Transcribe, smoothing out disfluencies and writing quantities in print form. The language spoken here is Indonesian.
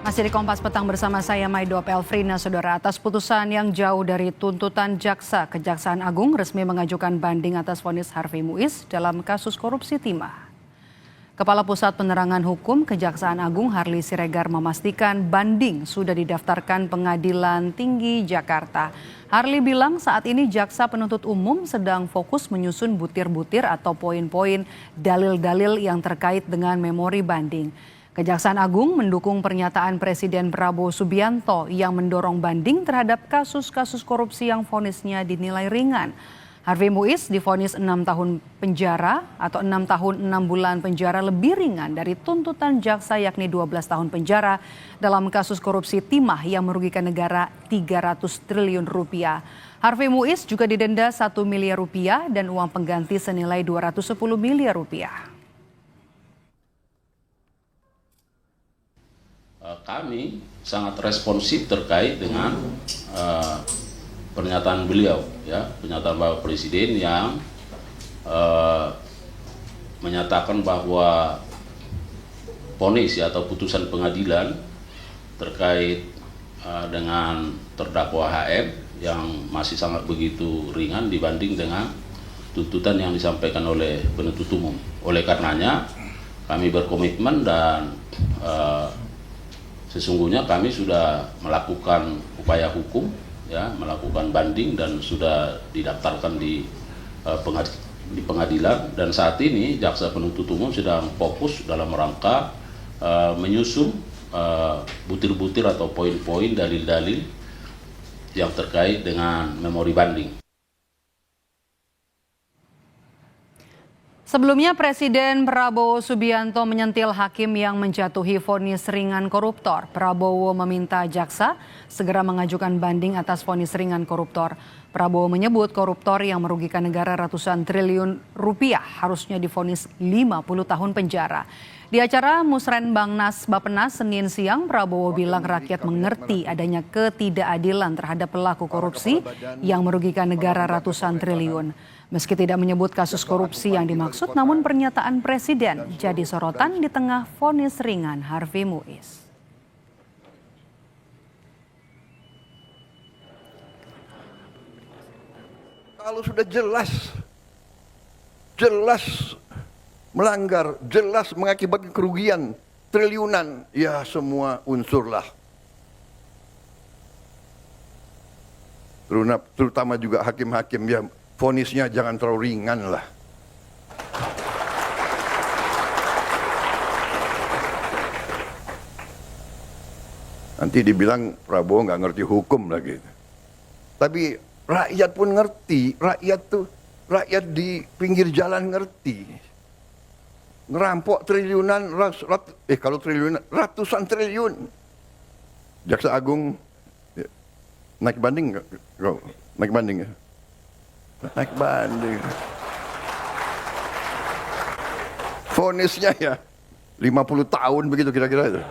Masih di Kompas Petang bersama saya Maido Pelfrina, saudara. Atas putusan yang jauh dari tuntutan jaksa, Kejaksaan Agung resmi mengajukan banding atas vonis Harvey Muiz dalam kasus korupsi timah. Kepala Pusat Penerangan Hukum Kejaksaan Agung Harli Siregar memastikan banding sudah didaftarkan Pengadilan Tinggi Jakarta. Harli bilang saat ini jaksa penuntut umum sedang fokus menyusun butir-butir atau poin-poin dalil-dalil yang terkait dengan memori banding. Kejaksaan Agung mendukung pernyataan Presiden Prabowo Subianto yang mendorong banding terhadap kasus-kasus korupsi yang vonisnya dinilai ringan. Harvey Muiz divonis 6 tahun penjara atau 6 tahun 6 bulan penjara lebih ringan dari tuntutan jaksa yakni 12 tahun penjara dalam kasus korupsi timah yang merugikan negara 300 triliun rupiah. Harvey Muiz juga didenda 1 miliar rupiah dan uang pengganti senilai 210 miliar rupiah. Kami sangat responsif terkait dengan pernyataan beliau, ya, pernyataan Bapak Presiden yang menyatakan bahwa vonis atau putusan pengadilan terkait dengan terdakwa HM yang masih sangat begitu ringan dibanding dengan tuntutan yang disampaikan oleh penuntut umum. Oleh karenanya kami berkomitmen dan sesungguhnya kami sudah melakukan upaya hukum, ya, melakukan banding dan sudah didaftarkan di pengadilan, dan saat ini jaksa penuntut umum sedang fokus dalam rangka menyusun butir-butir atau poin-poin dalil-dalil yang terkait dengan memori banding. Sebelumnya Presiden Prabowo Subianto menyentil hakim yang menjatuhi vonis ringan koruptor. Prabowo meminta jaksa segera mengajukan banding atas vonis ringan koruptor. Prabowo menyebut koruptor yang merugikan negara ratusan triliun rupiah harusnya divonis 50 tahun penjara. Di acara Musrenbangnas Bappenas Senin siang, Prabowo bilang rakyat mengerti adanya ketidakadilan terhadap pelaku korupsi yang merugikan negara ratusan triliun. Meski tidak menyebut kasus korupsi yang dimaksud, namun pernyataan Presiden jadi sorotan di tengah vonis ringan Harvey Muiz. Kalau sudah jelas melanggar, jelas mengakibatkan kerugian triliunan, ya semua unsurlah. Terutama juga hakim-hakim, ya vonisnya jangan terlalu ringan lah. Nanti dibilang Prabowo nggak ngerti hukum lagi. Tapi rakyat pun ngerti, rakyat di pinggir jalan ngerti. Ngerampok triliunan, kalau triliunan, ratusan triliun. Jaksa Agung naik banding nggak? Naik banding ya? Naik banding. Vonisnya ya 50 tahun begitu kira-kira itu.